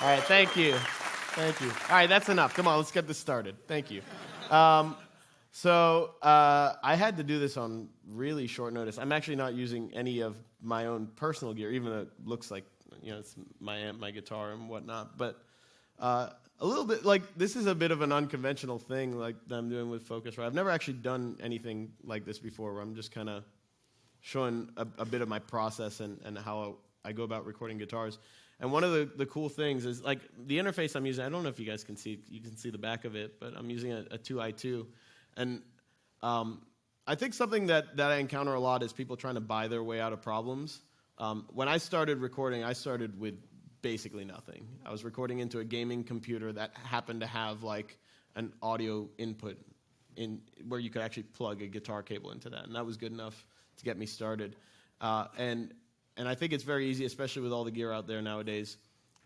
All right, thank you. Thank you. All right, that's enough. Come on, let's get this started. Thank you. So I had to do this on really short notice. I'm actually not using any of my own personal gear, even though it looks like, it's my amp, my guitar, and whatnot. But a little bit, this is a bit of an unconventional thing, that I'm doing with Focusrite. I've never actually done anything like this before, where I'm just kind of showing a bit of my process and how I go about recording guitars. And one of the cool things is, the interface I'm using, I don't know if you guys can see, you can see the back of it, but I'm using a 2i2. And I think something that I encounter a lot is people trying to buy their way out of problems. When I started recording, I started with basically nothing. I was recording into a gaming computer that happened to have, an audio input in where you could actually plug a guitar cable into that. And that was good enough to get me started. And I think it's very easy, especially with all the gear out there nowadays,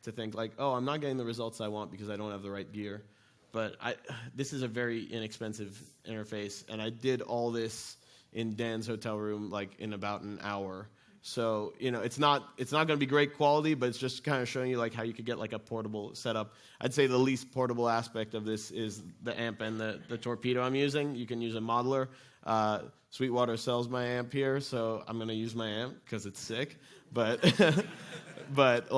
to think I'm not getting the results I want because I don't have the right gear. But this is a very inexpensive interface, and I did all this in Dan's hotel room in about an hour. So it's not going to be great quality, but it's just kind of showing you how you could get a portable setup. I'd say the least portable aspect of this is the amp and the torpedo I'm using. You can use a modeler. Sweetwater sells my amp here, so I'm going to use my amp because it's sick. But but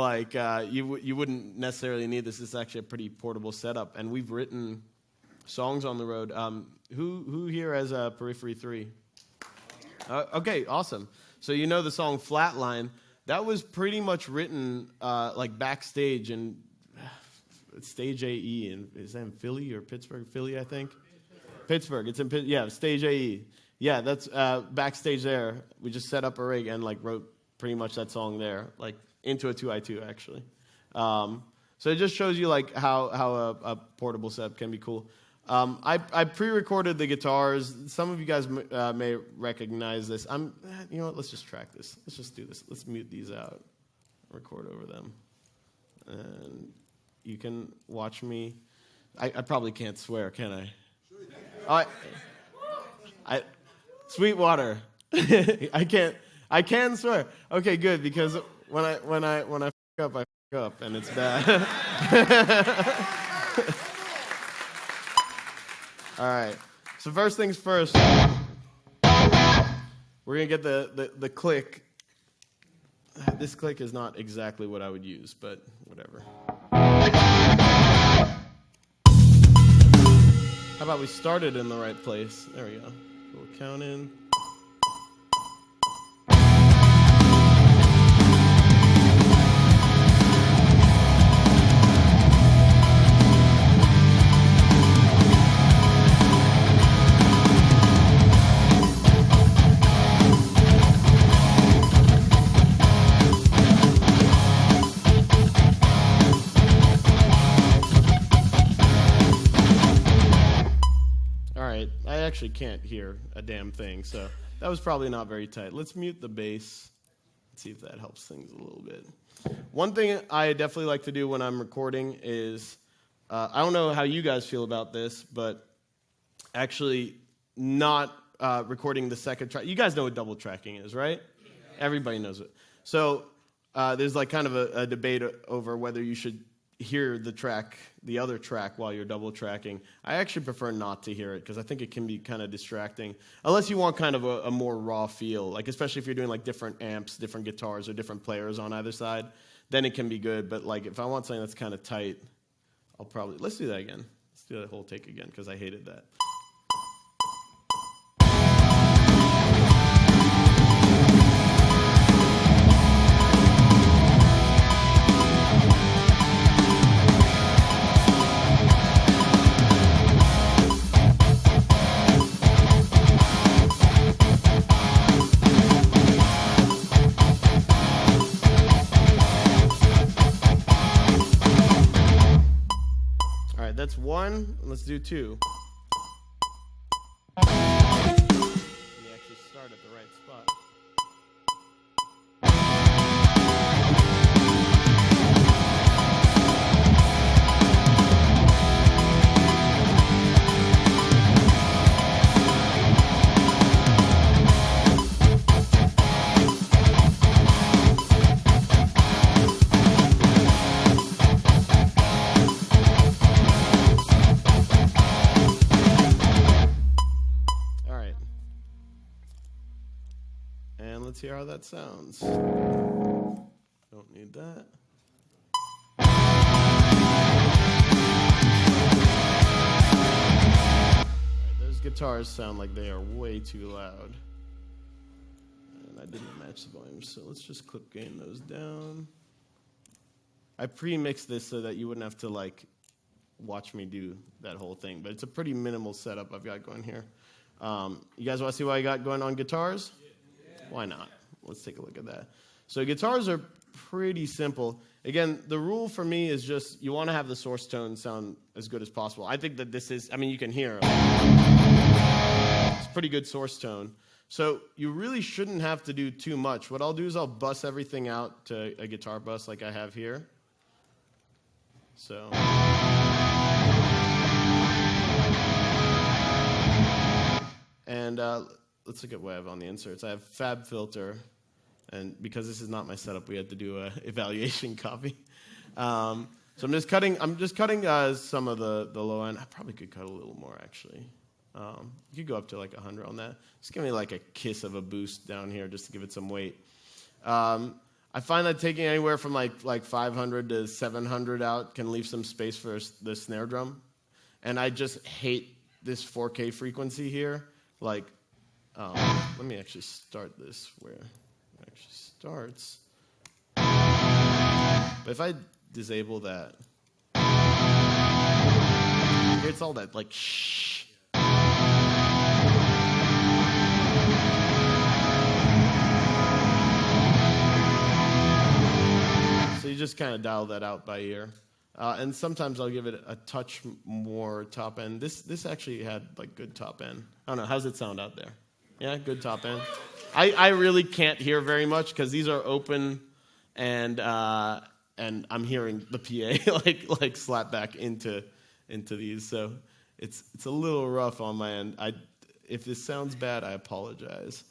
you wouldn't necessarily need this. It's actually a pretty portable setup, and we've written songs on the road. Who here has a Periphery 3? Okay, awesome. So the song Flatline. That was pretty much written backstage in Stage AE, and is that in Philly or Pittsburgh? Philly, I think. Pittsburgh. It's in Stage AE. Yeah, that's backstage there. We just set up a rig and wrote pretty much that song there, into a 2i2 actually. So it just shows you how a portable setup can be cool. I pre-recorded the guitars. Some of you guys may recognize this. You know what? Let's just track this. Let's just do this. Let's mute these out. Record over them, and you can watch me. I probably can't swear, can I? Sweetwater. I can swear. Okay, good, because when I fuck up, I fuck up, and it's bad. All right. So first things first, we're gonna get the click. This click is not exactly what I would use, but whatever. How about we start it in the right place? There we go. We'll count in. I actually can't hear a damn thing, so that was probably not very tight. Let's mute the bass and see if that helps things a little bit. One thing I definitely like to do when I'm recording is, I don't know how you guys feel about this, but actually not recording the second track. You guys know what double tracking is, right? Everybody knows it. So there's kind of a debate over whether you should hear the other track while you're double tracking. I actually prefer not to hear it because I think it can be kind of distracting, unless you want kind of a more raw feel, especially if you're doing different amps, different guitars, or different players on either side, then it can be good. But if I want something that's kind of tight, let's do that again. Let's do that whole take again because I hated that. That's one. Let's do two. You actually start at the right spot. hear how that sounds. Don't need that. Those guitars sound like they are way too loud. And I didn't match the volume, so let's just clip gain those down. I pre-mixed this so that you wouldn't have to like watch me do that whole thing, but it's a pretty minimal setup I've got going here. You guys want to see what I got going on guitars? Yeah. Why not? Let's take a look at that. So guitars are pretty simple. Again, the rule for me is just you want to have the source tone sound as good as possible. I think that this is, I mean, you can hear it's pretty good source tone. So you really shouldn't have to do too much. What I'll do is I'll bus everything out to a guitar bus like I have here. So and let's look at what I have on the inserts. I have Fab Filter, and because this is not my setup, we had to do a evaluation copy. So I'm just cutting some of the low end. I probably could cut a little more actually. You could go up to like 100 on that. Just give me like a kiss of a boost down here just to give it some weight. I find that taking anywhere from like 500 to 700 out can leave some space for the snare drum. And I just hate this 4K frequency here. Like, let me actually start this where it actually starts. But if I disable that, it's all that like shh. So you just kind of dial that out by ear. And sometimes I'll give it a touch more top end. This actually had like good top end. I don't know, how's it sound out there? Yeah, good top end. I really can't hear very much because these are open and I'm hearing the PA like slap back into these. So it's a little rough on my end. If this sounds bad, I apologize.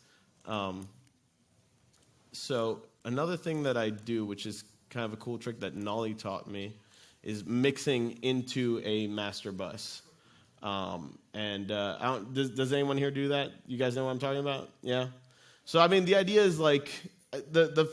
So another thing that I do, which is kind of a cool trick that Nolly taught me, is mixing into a master bus. Does anyone here do that? You guys know what I'm talking about? Yeah? So, I mean, the idea is like, the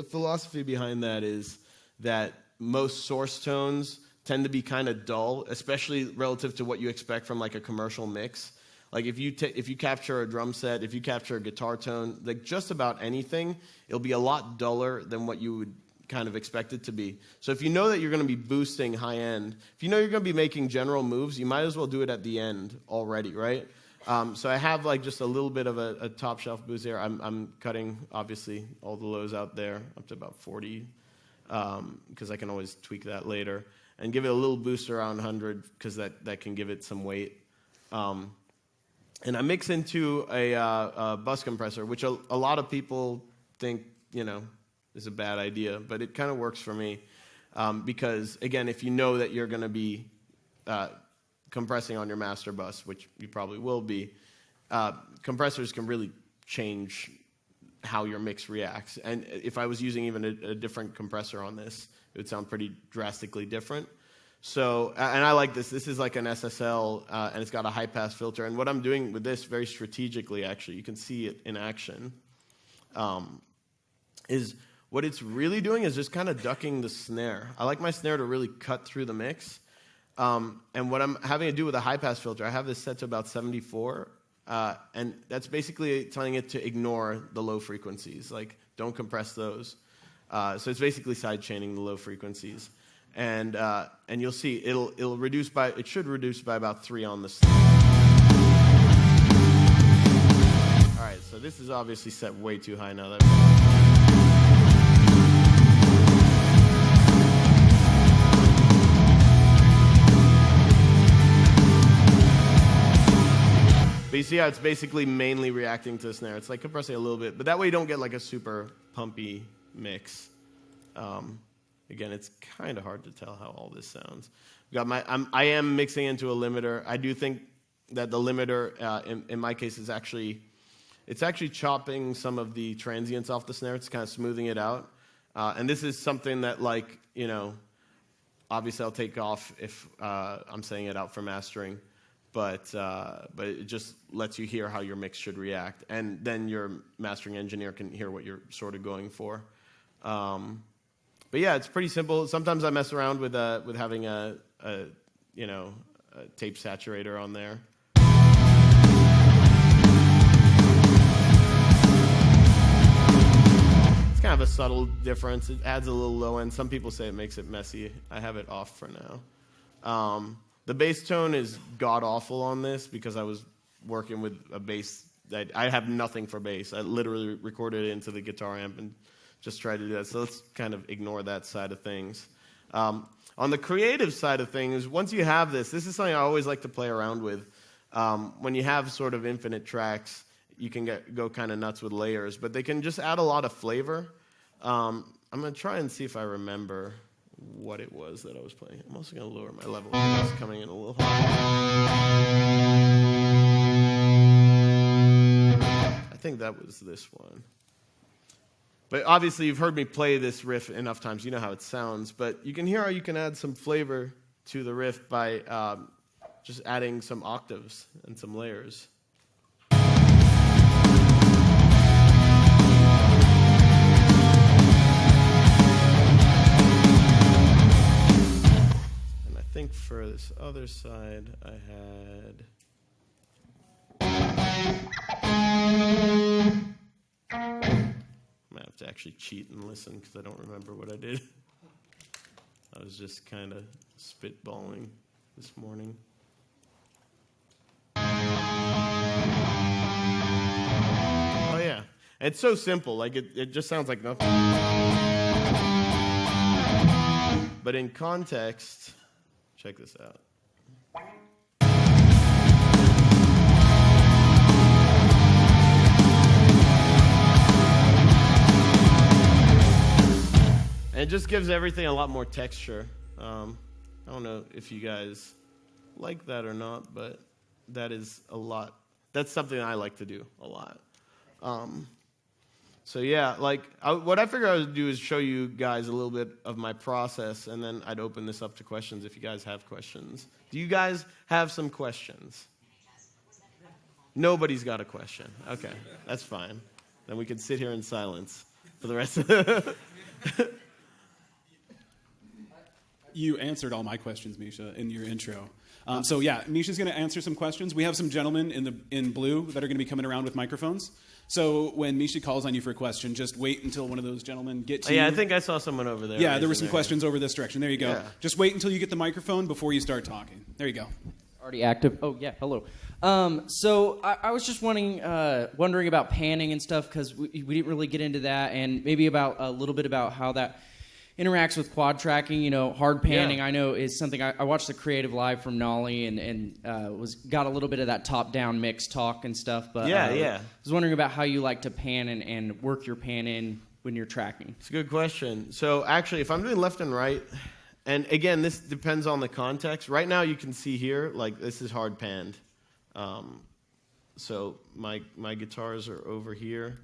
philosophy behind that is that most source tones tend to be kind of dull, especially relative to what you expect from like a commercial mix. Like if you capture a drum set, if you capture a guitar tone, like just about anything, it'll be a lot duller than what you would kind of expect it to be. So if you know that you're going to be boosting high end, if you know you're going to be making general moves, you might as well do it at the end already, right? So I have like just a little bit of a top shelf boost there. I'm cutting obviously all the lows out there up to about 40 because I can always tweak that later and give it a little boost around 100 because that can give it some weight. And I mix into a bus compressor, which a lot of people think, is a bad idea, but it kind of works for me because, again, if you know that you're going to be compressing on your master bus, which you probably will be, compressors can really change how your mix reacts. And if I was using even a different compressor on this, it would sound pretty drastically different. So, and I like this. This is like an SSL, and it's got a high-pass filter. And what I'm doing with this very strategically, actually, you can see it in action, is what it's really doing is just kind of ducking the snare. I like my snare to really cut through the mix. And what I'm having to do with a high-pass filter, I have this set to about 74, and that's basically telling it to ignore the low frequencies. Like, don't compress those. So it's basically side-chaining the low frequencies. And you'll see it should reduce by about 3 on the snare. All right, so this is obviously set way too high now. But you see how it's basically mainly reacting to the snare. It's like compressing a little bit, but that way you don't get like a super pumpy mix. Again, it's kind of hard to tell how all this sounds. I am mixing into a limiter. I do think that the limiter, in my case, is actually chopping some of the transients off the snare. It's kind of smoothing it out. And this is something that, like, obviously I'll take off if I'm setting it out for mastering. but it just lets you hear how your mix should react, and then your mastering engineer can hear what you're sort of going for. But yeah, it's pretty simple. Sometimes I mess around with having a tape saturator on there. It's kind of a subtle difference. It adds a little low end. Some people say it makes it messy. I have it off for now. The bass tone is god-awful on this because I was working with a bass. I have nothing for bass. I literally recorded it into the guitar amp and just tried to do that. So let's kind of ignore that side of things. On the creative side of things, once you have this is something I always like to play around with. When you have sort of infinite tracks, you can go kind of nuts with layers, but they can just add a lot of flavor. I'm going to try and see if I remember what it was that I was playing. I'm also going to lower my level because it's coming in a little high. I think that was this one. But obviously, you've heard me play this riff enough times. You know how it sounds. But you can hear how you can add some flavor to the riff by just adding some octaves and some layers. And I think for this other side, I had... I have to actually cheat and listen because I don't remember what I did. I was just kind of spitballing this morning. Oh, yeah. It's so simple. Like, it just sounds like nothing. But in context, check this out. And it just gives everything a lot more texture. I don't know if you guys like that or not, but that is a lot. That's something I like to do a lot. So yeah, what I figured I would do is show you guys a little bit of my process, and then I'd open this up to questions if you guys have questions. Do you guys have some questions? Nobody's got a question. Okay, that's fine. Then we can sit here in silence for the rest of the... You answered all my questions, Misha, in your intro. So yeah, Misha's going to answer some questions. We have some gentlemen in blue that are going to be coming around with microphones. So when Misha calls on you for a question, just wait until one of those gentlemen get to you. Yeah, I think I saw someone over there. Yeah, there were some questions over this direction. There you go. Yeah. Just wait until you get the microphone before you start talking. There you go. Already active. Oh, yeah, hello. So I was just wondering about panning and stuff because we didn't really get into that, and maybe about a little bit about how that interacts with quad tracking. You know, hard panning, I know, is something I watched the Creative Live from Nolly and got a little bit of that top-down mix talk and stuff. But I was wondering about how you like to pan and work your pan in when you're tracking. It's a good question. So actually, if I'm doing left and right, and again, this depends on the context. Right now, you can see here, like, this is hard panned. So my guitars are over here.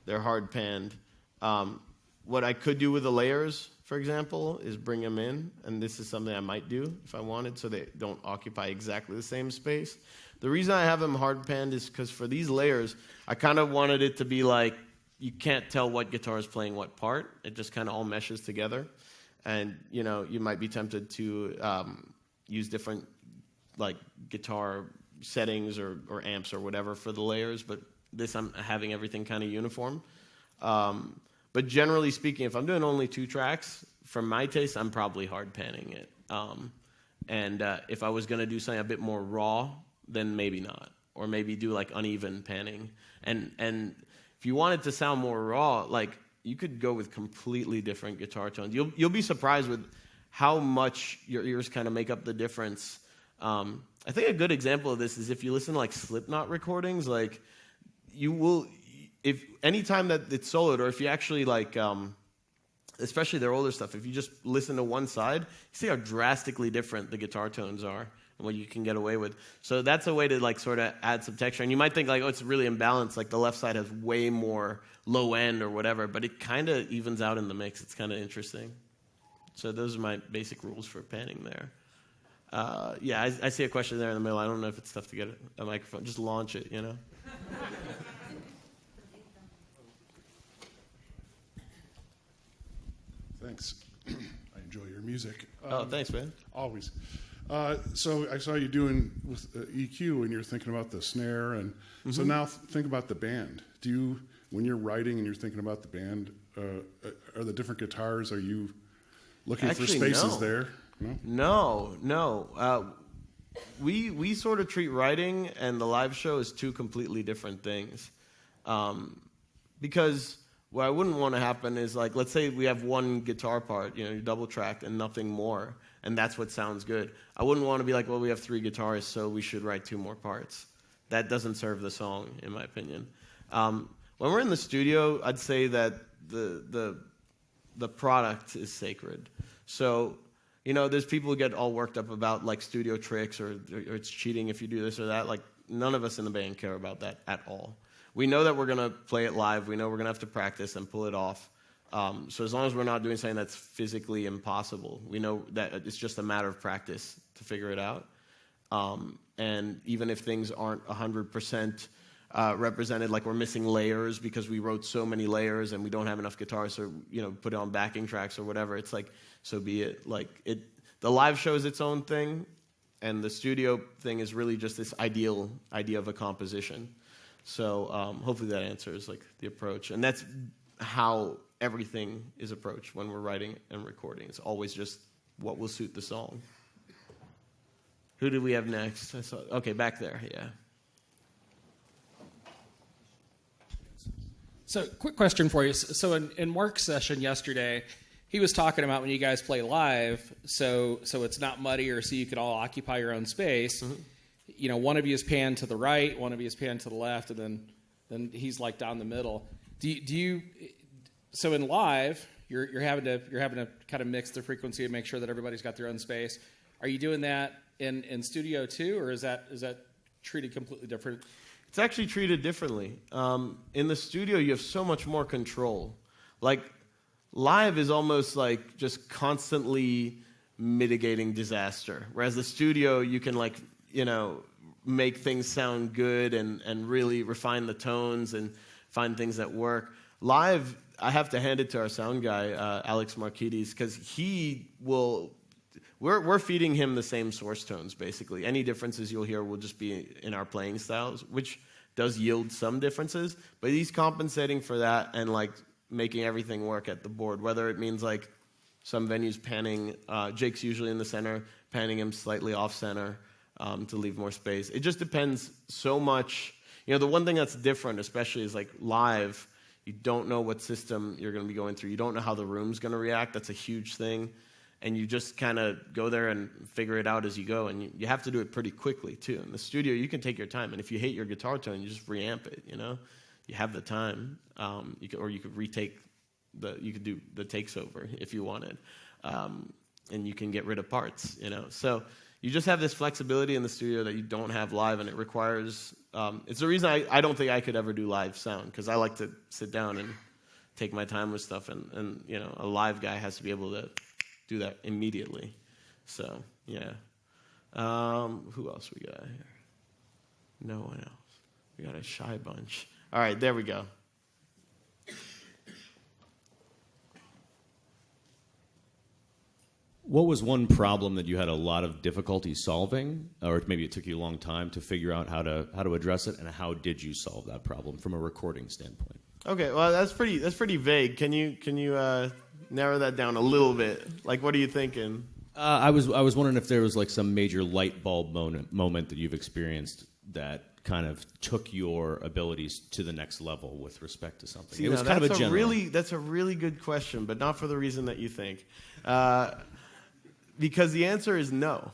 They're hard panned. What I could do with the layers, for example, is bring them in, and this is something I might do if I wanted, so they don't occupy exactly the same space. The reason I have them hard panned is because for these layers, I kind of wanted it to be like you can't tell what guitar is playing what part. It just kind of all meshes together, and you know you might be tempted to use different like guitar settings or amps or whatever for the layers, but this I'm having everything kind of uniform. But generally speaking, if I'm doing only 2 tracks, from my taste, I'm probably hard panning it. And if I was going to do something a bit more raw, then maybe not. Or maybe do like uneven panning. And if you want it to sound more raw, like you could go with completely different guitar tones. You'll be surprised with how much your ears kind of make up the difference. I think a good example of this is if you listen to like Slipknot recordings, like you will... If any time that it's soloed, or if you actually like, especially their older stuff, if you just listen to one side, you see how drastically different the guitar tones are and what you can get away with. So that's a way to like sort of add some texture. And you might think like, oh, it's really imbalanced. Like the left side has way more low end or whatever, but it kind of evens out in the mix. It's kind of interesting. So those are my basic rules for panning there. Yeah, I see a question there in the middle. I don't know if it's tough to get a microphone. Just launch it, you know? Thanks. I enjoy your music. Oh, thanks, man. Always. So I saw you doing with EQ, and you're thinking about the snare, and so now think about the band. Do you, when you're writing and you're thinking about the band, are the different guitars? Are you looking for spaces there? No. We sort of treat writing and the live show as two completely different things, because what I wouldn't want to happen is, like, let's say we have one guitar part, you know, you're double tracked and nothing more, and that's what sounds good. I wouldn't want to be like, well, we have 3 guitarists, so we should write 2 more parts. That doesn't serve the song, in my opinion. When we're in the studio, I'd say that the product is sacred. So, you know, there's people who get all worked up about, like, studio tricks or it's cheating if you do this or that. Like, none of us in the band care about that at all. We know that we're going to play it live. We know we're going to have to practice and pull it off. So as long as we're not doing something that's physically impossible, we know that it's just a matter of practice to figure it out. And even if things aren't 100% represented, like we're missing layers because we wrote so many layers and we don't have enough guitars, or, you know, put it on backing tracks or whatever, it's like, so be it. Like, the live show is its own thing, and the studio thing is really just this idea of a composition. So hopefully that answers, like, the approach. And that's how everything is approached when we're writing and recording. It's always just what will suit the song. Who do we have next? Okay, back there, yeah. So, quick question for you. So in Mark's session yesterday, he was talking about when you guys play live, so it's not muddy, or so you could all occupy your own space. Mm-hmm. You know, one of you is panned to the right, one of you is panned to the left, and then he's like down the middle. Do you? So in live, you're having to kind of mix the frequency and make sure that everybody's got their own space. Are you doing that in studio too, or is that treated completely different? It's actually treated differently. In the studio, you have so much more control. Like, live is almost like just constantly mitigating disaster, whereas the studio, you can, like, you know, make things sound good and really refine the tones and find things that work. Live, I have to hand it to our sound guy, Alex Marquides, because he will... We're feeding him the same source tones, basically. Any differences you'll hear will just be in our playing styles, which does yield some differences, but he's compensating for that and, like, making everything work at the board, whether it means, like, some venues panning, Jake's usually in the center, panning him slightly off-center to leave more space. It just depends so much. You know, the one thing that's different, especially, is, like, live, you don't know what system you're going to be going through. You don't know how the room's going to react. That's a huge thing. And you just kind of go there and figure it out as you go. And you have to do it pretty quickly, too. In the studio, you can take your time. And if you hate your guitar tone, you just reamp it, you know? You have the time. You could retake you could do the takes over if you wanted. And you can get rid of parts, you know? So you just have this flexibility in the studio that you don't have live, and it requires... it's the reason I don't think I could ever do live sound, because I like to sit down and take my time with stuff. And you know, a live guy has to be able to do that immediately. So, yeah. Who else we got here? No one else. We got a shy bunch. All right, there we go. What was one problem that you had a lot of difficulty solving, or maybe it took you a long time to figure out how to address it, and how did you solve that problem from a recording standpoint? Okay, well, that's pretty vague. Can you narrow that down a little bit? Like, what are you thinking? I was wondering if there was, like, some major light bulb moment that you've experienced that kind of took your abilities to the next level with respect to something. See, it was kind of a general. That's a really good question, but not for the reason that you think. Because the answer is no.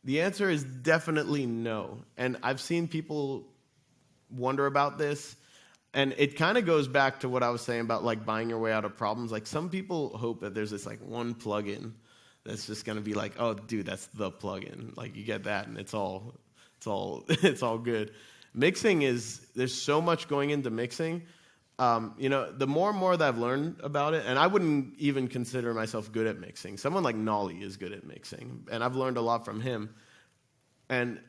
The answer is definitely no. And I've seen people wonder about this. And it kind of goes back to what I was saying about, like, buying your way out of problems. Like, some people hope that there's this, like, one plugin that's just going to be like, oh, dude, that's the plugin. Like, you get that, and it's all good. Mixing there's so much going into mixing. the more and more that I've learned about it, and I wouldn't even consider myself good at mixing. Someone like Nolly is good at mixing, and I've learned a lot from him. And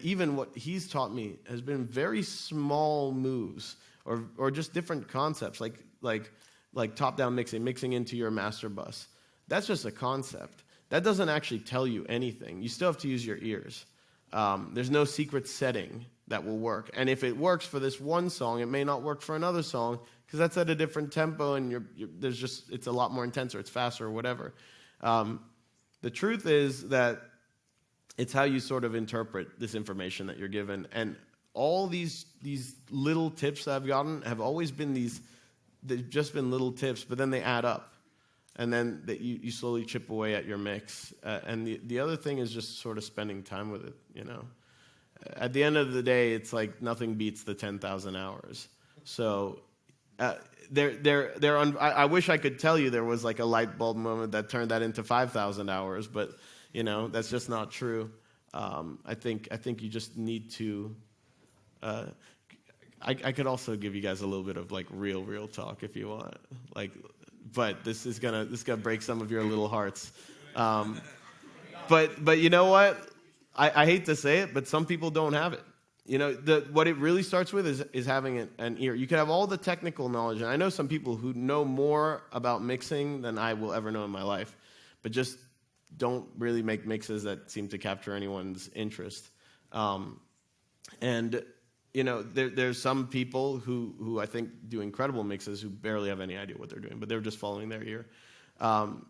even what he's taught me has been very small moves or just different concepts, like top-down mixing into your master bus. That's just a concept. That doesn't actually tell you anything. You still have to use your ears. There's no secret setting that will work. And if it works for this one song, it may not work for another song because that's at a different tempo and it's a lot more intense or it's faster or whatever. The truth is that it's how you sort of interpret this information that you're given. And all these little tips that I've gotten have always been they've just been little tips, but then they add up. And then you slowly chip away at your mix. And the other thing is just sort of spending time with it, At the end of the day, it's like nothing beats the 10,000 hours. So I wish I could tell you there was like a light bulb moment that turned that into 5,000 hours, but that's just not true. I think you just need to. I could also give you guys a little bit of like real talk if you want, but this is gonna break some of your little hearts. But you know what? I hate to say it, but some people don't have it. What it really starts with is having an ear. You can have all the technical knowledge, and I know some people who know more about mixing than I will ever know in my life, but just don't really make mixes that seem to capture anyone's interest. There's some people who I think do incredible mixes who barely have any idea what they're doing, but they're just following their ear. I'm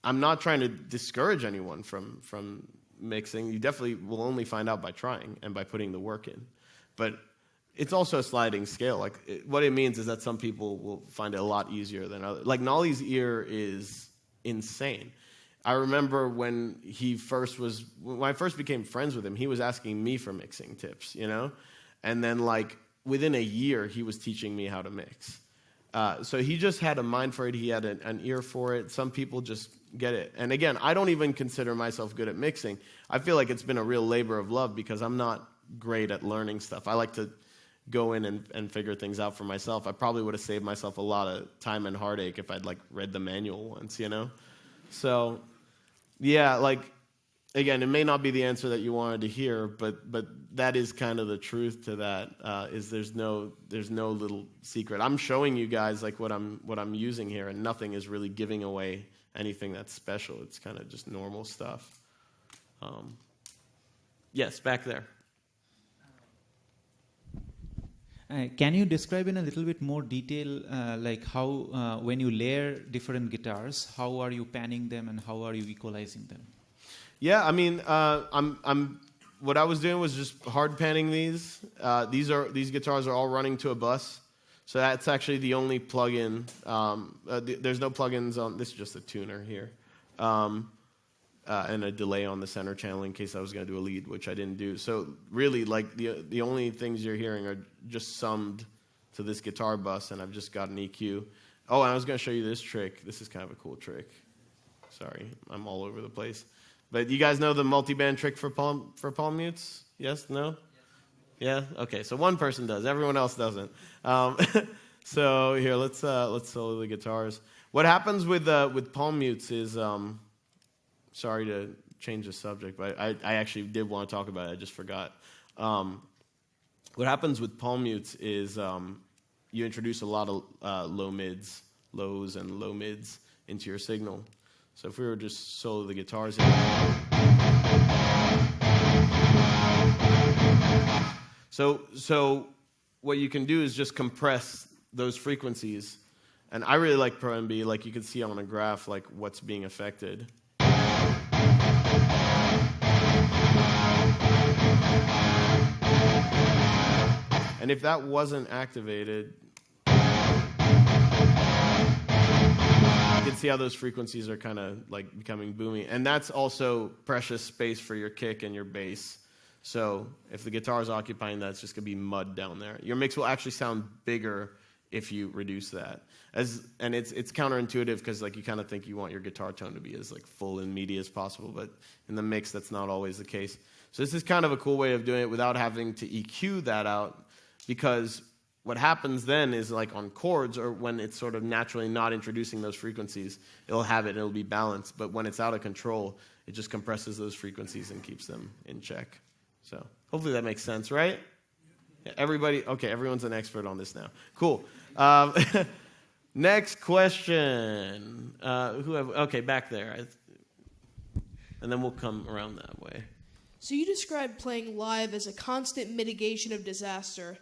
not trying to discourage anyone from mixing. You definitely will only find out by trying and by putting the work in. But it's also a sliding scale. What it means is that some people will find it a lot easier than others. Like Nolly's ear is insane. I remember when I first became friends with him, he was asking me for mixing tips, And then within a year, he was teaching me how to mix. So he just had a mind for it. He had an ear for it. Some people just get it. And again, I don't even consider myself good at mixing. I feel like it's been a real labor of love because I'm not great at learning stuff. I like to go in and figure things out for myself. I probably would have saved myself a lot of time and heartache if I'd read the manual once, So, yeah, again, it may not be the answer that you wanted to hear, but that is kind of the truth to that. Is there's no little secret. I'm showing you guys what I'm using here, and nothing is really giving away anything that's special. It's kind of just normal stuff. Yes, back there. Can you describe in a little bit more detail, how when you layer different guitars, how are you panning them and how are you equalizing them? Yeah, I mean, what I was doing was just hard panning these. These guitars are all running to a bus, so that's actually the only plug-in. There's no plugins on. This is just a tuner here, and a delay on the center channel in case I was going to do a lead, which I didn't do. So really, the only things you're hearing are just summed to this guitar bus, and I've just got an EQ. Oh, and I was going to show you this trick. This is kind of a cool trick. Sorry, I'm all over the place. But you guys know the multi-band trick for palm mutes? Yes? No? Yeah? Okay, so one person does. Everyone else doesn't. So here, let's solo the guitars. What happens with palm mutes is, sorry to change the subject, but I actually did want to talk about it. I just forgot. What happens with palm mutes is you introduce a lot of lows and low mids into your signal. So if we were just solo the guitars in. So what you can do is just compress those frequencies. And I really like Pro MB, you can see on a graph what's being affected. And if that wasn't activated, you can see how those frequencies are kind of becoming boomy. And that's also precious space for your kick and your bass. So if the guitar is occupying that, it's just going to be mud down there. Your mix will actually sound bigger if you reduce that. And it's counterintuitive because you kind of think you want your guitar tone to be as full and meaty as possible, but in the mix that's not always the case. So this is kind of a cool way of doing it without having to EQ that out, because what happens then is like on chords or when it's sort of naturally not introducing those frequencies, it'll have it, it'll be balanced. But when it's out of control, it just compresses those frequencies and keeps them in check. So hopefully that makes sense, right? Yeah, everyone's an expert on this now. Cool. Next question. Back there. And then we'll come around that way. So you described playing live as a constant mitigation of disaster.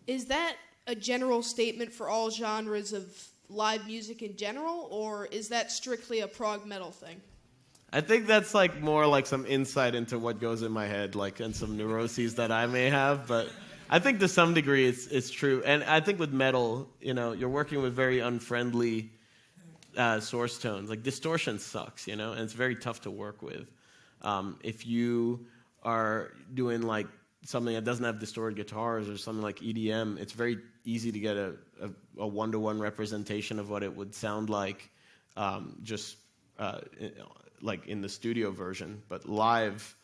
Is that a general statement for all genres of live music in general, or is that strictly a prog metal thing? I think that's like more like some insight into what goes in my head, like, and some neuroses that I may have, but I think to some degree it's true. And I think with metal, you're working with very unfriendly source tones. Like distortion sucks, and it's very tough to work with. If you are doing like something that doesn't have distorted guitars or something like EDM, it's very easy to get a one-to-one representation of what it would sound like like in the studio version. But live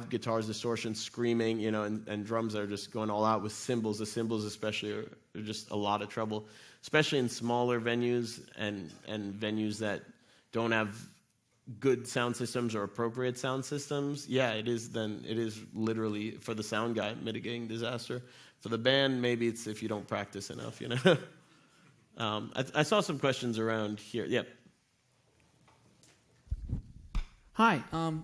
guitars, distortion, screaming, and drums that are just going all out with cymbals. The cymbals especially are just a lot of trouble, especially in smaller venues and venues that don't have good sound systems or appropriate sound systems. Yeah, it is literally, for the sound guy, mitigating disaster. For the band, maybe it's if you don't practice enough, I saw some questions around here. Yep. Hi,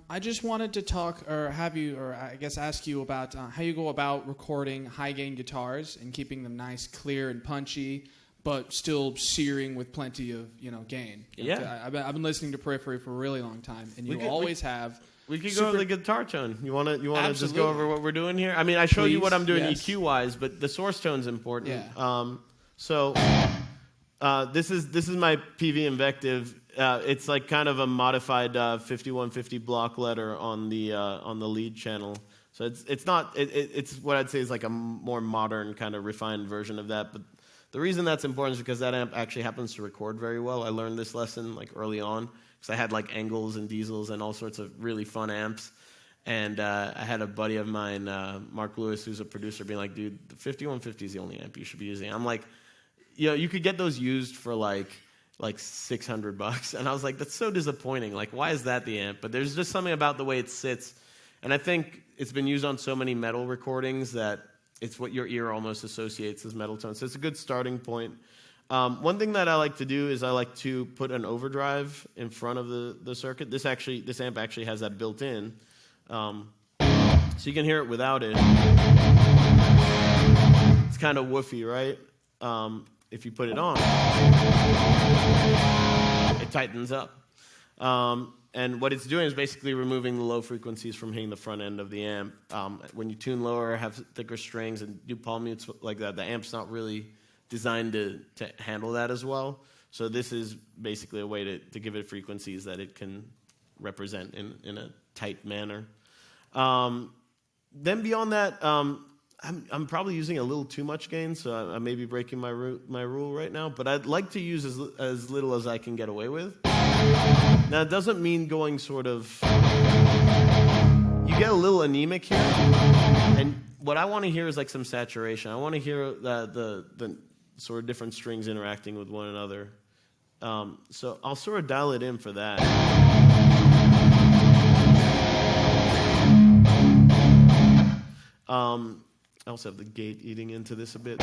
I just wanted to talk ask you about how you go about recording high gain guitars and keeping them nice, clear, and punchy, but still searing with plenty of gain. Yeah, I've been listening to Periphery for a really long time, and you always have. We could go over the guitar tone. You want to just go over what we're doing here? I mean, I showed you what I'm doing EQ wise, but the source tone's important. Yeah. This is my PV Invective. It's like kind of a modified 5150 block letter on the lead channel. So it's what I'd say is like a more modern kind of refined version of that. But the reason that's important is because that amp actually happens to record very well. I learned this lesson like early on because I had like Engels and Diesels and all sorts of really fun amps. And I had a buddy of mine, Mark Lewis, who's a producer, being like, dude, the 5150 is the only amp you should be using. I'm like, you could get those used for like $600. And I was like, that's so disappointing. Like, why is that the amp? But there's just something about the way it sits. And I think it's been used on so many metal recordings that it's what your ear almost associates as metal tones. So it's a good starting point. One thing that I like to do is I like to put an overdrive in front of the circuit. This amp actually has that built in. So you can hear it without it. It's kind of woofy, right? If you put it on, it tightens up. And what it's doing is basically removing the low frequencies from hitting the front end of the amp. When you tune lower, have thicker strings, and do palm mutes like that, the amp's not really designed to handle that as well. So this is basically a way to give it frequencies that it can represent in a tight manner. Then beyond that, I'm probably using a little too much gain, so I may be breaking my rule right now, but I'd like to use as little as I can get away with. Now, it doesn't mean going sort of... You get a little anemic here, and what I want to hear is like some saturation. I want to hear the sort of different strings interacting with one another. So I'll sort of dial it in for that. I also have the gate eating into this a bit.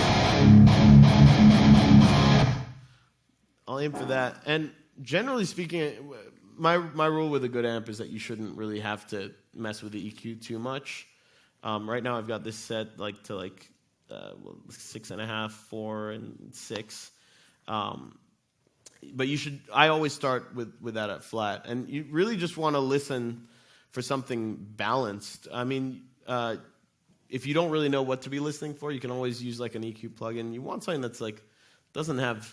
I'll aim for that. And generally speaking, my rule with a good amp is that you shouldn't really have to mess with the EQ too much. Right now I've got this set to 6.5, 4, and 6. But I always start with that at flat. And you really just want to listen for something balanced. I mean, if you don't really know what to be listening for, you can always use like an EQ plugin. You want something that's like doesn't have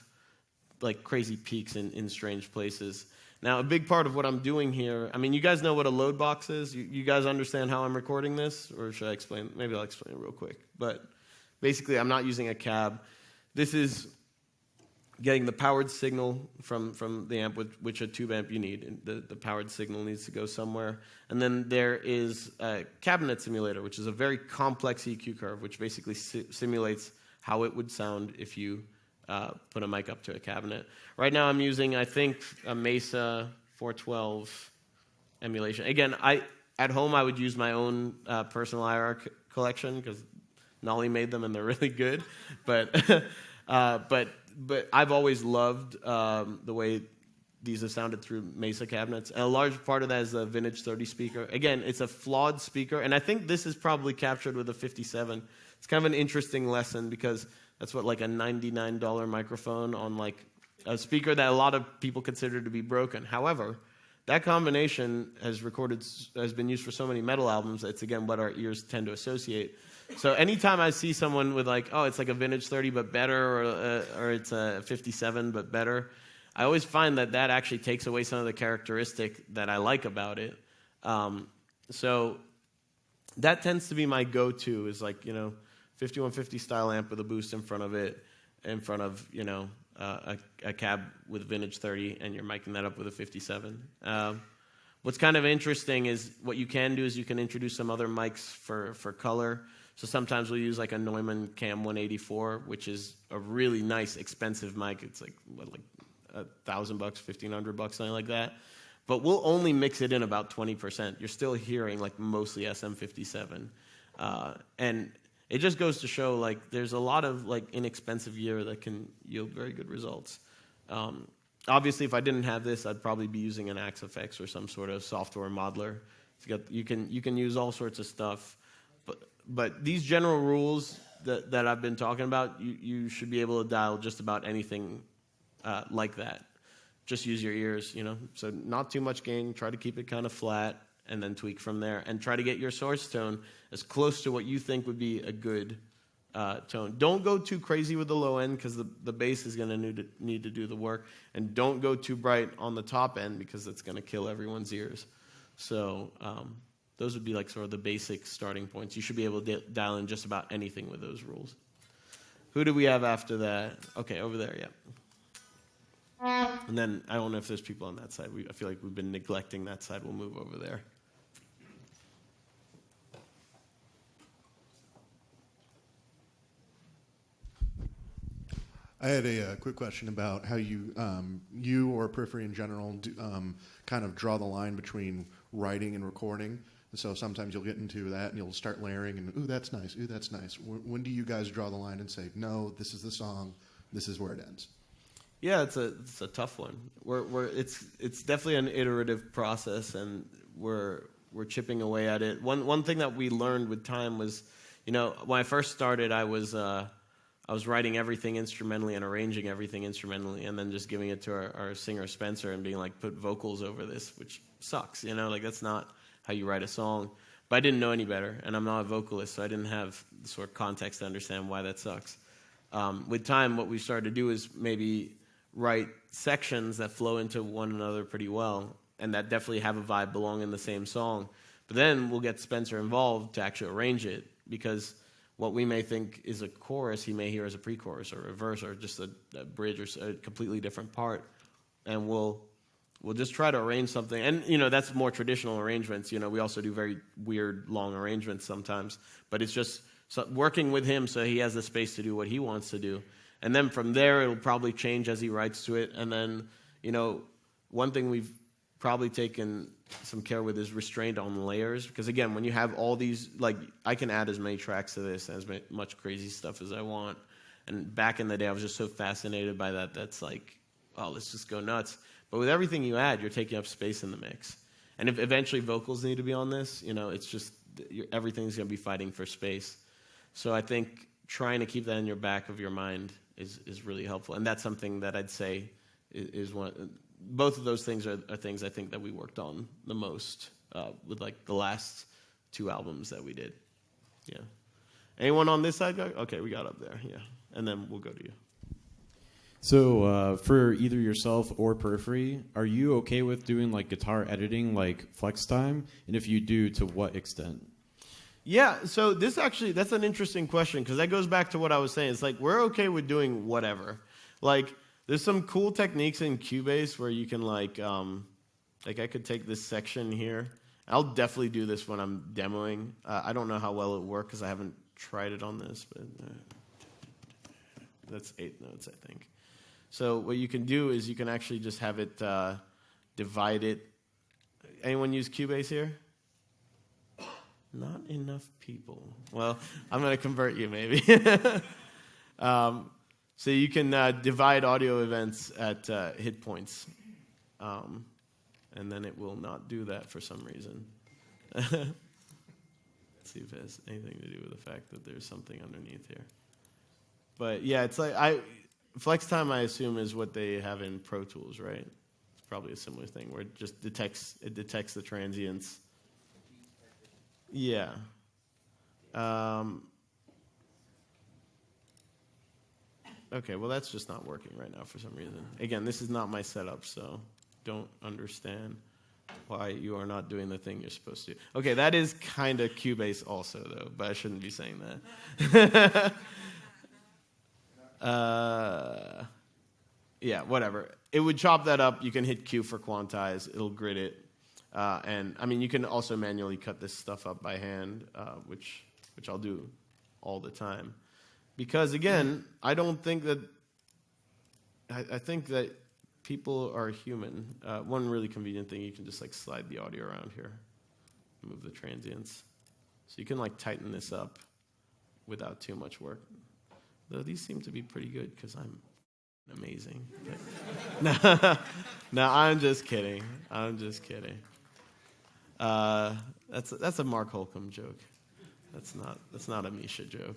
like crazy peaks in strange places. Now, a big part of what I'm doing here, I mean, you guys know what a load box is? You guys understand how I'm recording this? Or should I explain? Maybe I'll explain it real quick. But basically, I'm not using a cab. This is getting the powered signal from the amp, which a tube amp you need. And the powered signal needs to go somewhere. And then there is a cabinet simulator, which is a very complex EQ curve, which basically simulates how it would sound if you put a mic up to a cabinet. Right now I'm using, I think, a Mesa 412 emulation. Again, at home I would use my own personal IR collection because Nolly made them and they're really good. But I've always loved the way these have sounded through Mesa cabinets. And a large part of that is the Vintage 30 speaker. Again, it's a flawed speaker, and I think this is probably captured with a 57. It's kind of an interesting lesson because that's what, like a $99 microphone on like a speaker that a lot of people consider to be broken. However, that combination has been used for so many metal albums. It's, again, what our ears tend to associate. So anytime I see someone with like, oh, it's like a Vintage 30 but better, or it's a 57 but better, I always find that actually takes away some of the characteristic that I like about it. So that tends to be my go-to is like, 5150 style amp with a boost in front of it, in front of, a cab with Vintage 30, and you're miking that up with a 57. What's kind of interesting is what you can do is you can introduce some other mics for color. So sometimes we'll use like a Neumann Cam 184, which is a really nice, expensive mic. It's like $1,000, $1,500, something like that. But we'll only mix it in about 20%. You're still hearing like mostly SM57, and it just goes to show like there's a lot of like inexpensive gear that can yield very good results. Obviously, if I didn't have this, I'd probably be using an AXFX or some sort of software modeler. You can use all sorts of stuff, but these general rules that I've been talking about, you should be able to dial just about anything like that. Just use your ears, So not too much gain. Try to keep it kind of flat, and then tweak from there. And try to get your source tone as close to what you think would be a good tone. Don't go too crazy with the low end because the bass is going to need to do the work. And don't go too bright on the top end because it's going to kill everyone's ears. So those would be like sort of the basic starting points. You should be able to dial in just about anything with those rules. Who do we have after that? Okay, over there, yeah. And then I don't know if there's people on that side. I feel like we've been neglecting that side. We'll move over there. I had a quick question about how you or Periphery in general kind of draw the line between writing and recording. And so sometimes you'll get into that and you'll start layering and, ooh, that's nice, ooh, that's nice. When do you guys draw the line and say, no, this is the song, this is where it ends? Yeah, it's a tough one. It's definitely an iterative process, and we're chipping away at it. One thing that we learned with time was, when I first started, I was writing everything instrumentally and arranging everything instrumentally, and then just giving it to our singer Spencer and being like, put vocals over this, which sucks. Like that's not how you write a song. But I didn't know any better, and I'm not a vocalist, so I didn't have the sort of context to understand why that sucks. With time, what we started to do is maybe write sections that flow into one another pretty well, and that definitely have a vibe, belong in the same song. But then we'll get Spencer involved to actually arrange it, because what we may think is a chorus, he may hear as a pre-chorus or a verse or just a bridge or a completely different part, and we'll just try to arrange something. And that's more traditional arrangements. We also do very weird long arrangements sometimes, but it's just working with him so he has the space to do what he wants to do. And then from there, it'll probably change as he writes to it. And then, one thing we've probably taken some care with is restraint on layers. Because, again, when you have all these, like, I can add as many tracks to this, as much crazy stuff as I want. And back in the day, I was just so fascinated by that. That's like, oh, let's just go nuts. But with everything you add, you're taking up space in the mix. And if eventually vocals need to be on this, it's just everything's going to be fighting for space. So I think trying to keep that in your back of your mind is really helpful. And that's something that I'd say is one. Both of those things are things I think that we worked on the most with like the last 2 albums that we did. Yeah. Anyone on this side? Okay, we got up there. Yeah. And then we'll go to you. So for either yourself or Periphery, are you okay with doing like guitar editing like flex time? And if you do, to what extent? Yeah, so that's an interesting question, because that goes back to what I was saying. It's like we're okay with doing whatever. Like there's some cool techniques in Cubase where you can like I could take this section here. I'll definitely do this when I'm demoing. I don't know how well it'll work because I haven't tried it on this, but That's 8 notes, I think. So what you can do is you can actually just have it divide it. Anyone use Cubase here? Not enough people. Well, I'm going to convert you maybe. So you can divide audio events at hit points. And then it will not do that for some reason. Let's see if it has anything to do with the fact that there's something underneath here. But yeah, it's like flex time, I assume, is what they have in Pro Tools, right? It's probably a similar thing where it just detects the transients. Yeah. Okay, well that's just not working right now for some reason. Again, this is not my setup, so don't understand why you are not doing the thing you're supposed to do. Okay, that is kind of Cubase also, though, but I shouldn't be saying that. Yeah, whatever. It would chop that up. You can hit Q for quantize. It'll grid it. And, I mean, you can also manually cut this stuff up by hand, which I'll do all the time. Because, again, I don't think that... I think that people are human. One really convenient thing, you can just, like, slide the audio around here. Move the transients. So you can, like, tighten this up without too much work. Though these seem to be pretty good because I'm amazing. No, I'm just kidding. That's a Mark Holcomb joke. That's not a Misha joke.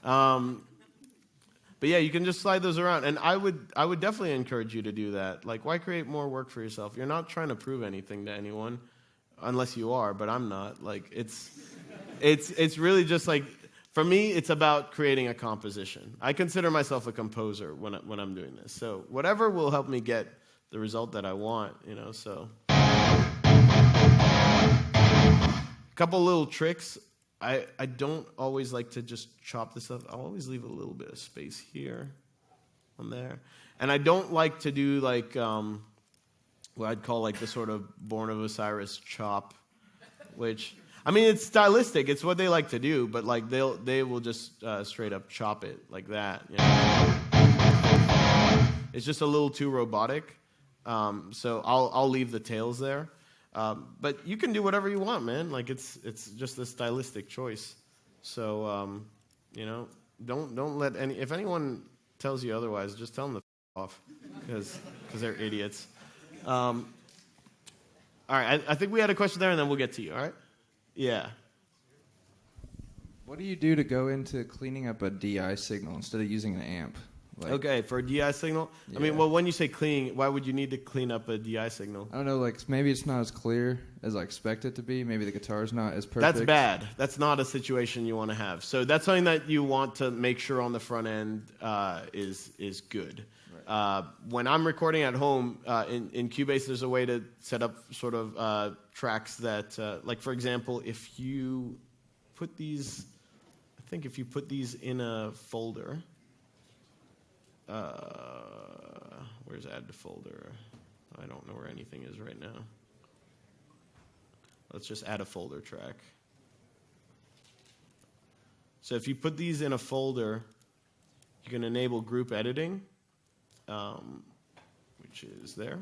But yeah, you can just slide those around, and I would definitely encourage you to do that. Like, why create more work for yourself? You're not trying to prove anything to anyone, unless you are. But I'm not. Like, it's really just like, for me, it's about creating a composition. I consider myself a composer when I'm doing this. So whatever will help me get the result that I want, So a couple little tricks. I don't always like to just chop this up. I'll always leave a little bit of space here, on there. And I don't like to do like what I'd call like the sort of Born of Osiris chop, which, I mean, it's stylistic. It's what they like to do, but like they will just straight up chop it like that. It's just a little too robotic. So I'll leave the tails there. But you can do whatever you want, man. Like it's just a stylistic choice. So don't let if anyone tells you otherwise, just tell them to off because they're idiots. All right, I think we had a question there, and then we'll get to you. All right? Yeah. What do you do to go into cleaning up a DI signal instead of using an amp? Okay, for a DI signal? Yeah. I mean, well, when you say clean, why would you need to clean up a DI signal? I don't know, like maybe it's not as clear as I expect it to be. Maybe the guitar's not as perfect. That's bad. That's not a situation you want to have. So that's something that you want to make sure on the front end is good. Right. When I'm recording at home, in Cubase, there's a way to set up sort of tracks that, like for example, if you put these, in a folder. Where's add to folder? I don't know where anything is right now. Let's just add a folder track. So if you put these in a folder, you can enable group editing, which is there.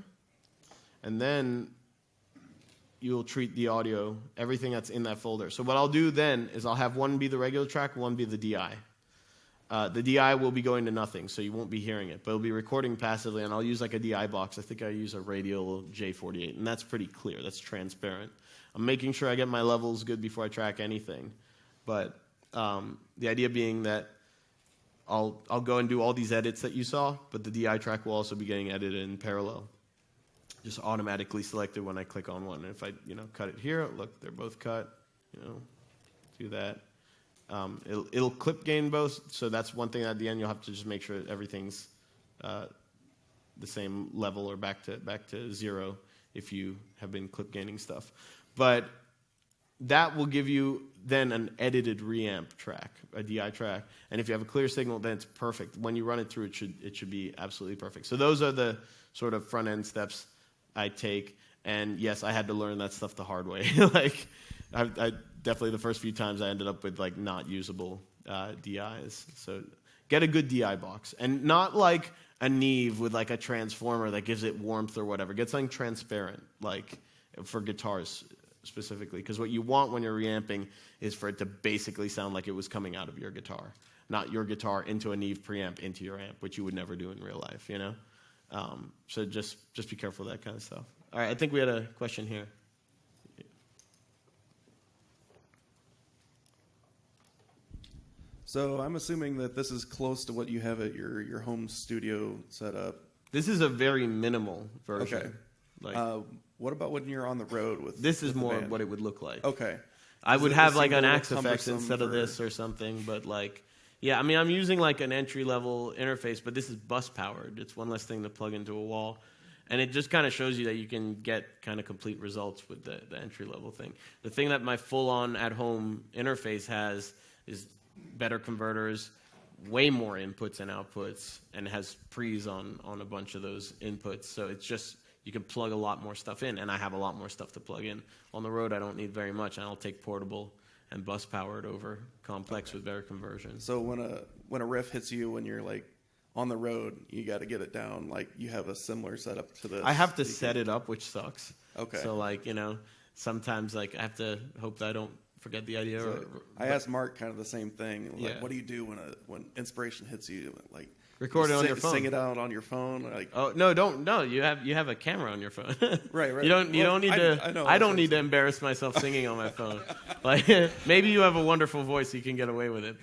And then you'll treat the audio, everything that's in that folder. So what I'll do then is I'll have one be the regular track, one be the DI. The DI will be going to nothing, so you won't be hearing it. But it'll be recording passively, and I'll use like a DI box. I think I use a Radial J48, and that's pretty clear. That's transparent. I'm making sure I get my levels good before I track anything. But the idea being that I'll go and do all these edits that you saw, but the DI track will also be getting edited in parallel. Just automatically selected when I click on one. And if I cut it here, look, they're both cut. Do that. It'll clip gain both, so that's one thing at the end. You'll have to just make sure everything's the same level or back to zero if you have been clip gaining stuff. But that will give you then an edited reamp track, a DI track. And if you have a clear signal, then it's perfect. When you run it through, it should be absolutely perfect. So those are the sort of front end steps I take. And yes, I had to learn that stuff the hard way. I definitely the first few times I ended up with like not usable DIs. So get a good DI box, and not like a Neve with like a transformer that gives it warmth or whatever. Get something transparent, like for guitars specifically, because what you want when you're reamping is for it to basically sound like it was coming out of your guitar, not your guitar into a Neve preamp into your amp, which you would never do in real life, you know? So just be careful of that kind of stuff. All right, I think we had a question here. So I'm assuming that this is close to what you have at your home studio setup. This is a very minimal version. Okay. Like, what about when you're on the road with? this is with the more band? what it would look like. Okay. I would Does have this like seem an a little Axe effect cumbersome instead of for- this or something, but like, yeah, I mean, I'm using like an entry-level interface, but this is bus-powered. It's one less thing to plug into a wall. And it just kind of shows you that you can get kind of complete results with the entry-level thing. The thing that my full-on at-home interface has is better converters, way more inputs and outputs, and it has pre's on a bunch of those inputs. So it's just, you can plug a lot more stuff in, and I have a lot more stuff to plug in. On the road, I don't need very much, and I'll take portable and bus-powered over complex with better conversion. So when a riff hits you when you're like on the road, you got to get it down. Like you have a similar setup to this. I have to set it up, which sucks. Okay. So like, you know, sometimes like I have to hope that I don't forget the idea. So I asked Mark kind of the same thing. Like, Yeah. what do you do when inspiration hits you? Like Record it on your phone. Sing it out on your phone. Like oh no, don't no. You have a camera on your phone. Right. You don't need to. I know. I don't need to embarrass myself singing on my phone. Like maybe you have a wonderful voice, you can get away with it.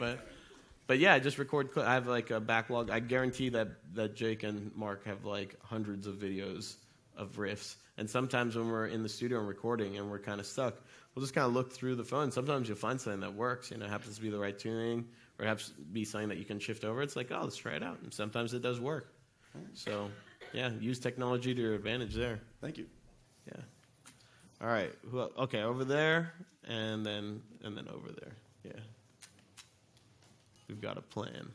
But yeah, just record. I have like a backlog. I guarantee that Jake and Mark have like hundreds of videos of riffs. And sometimes when we're in the studio and recording and we're kind of stuck, we'll just kind of look through the phone. Sometimes you'll find something that works. You know, happens to be the right tuning, or happens to be something that you can shift over. It's like, oh, let's try it out. And sometimes it does work. So, yeah, use technology to your advantage there. Thank you. Yeah. All right. Okay, over there, and then over there. Yeah. We've got a plan.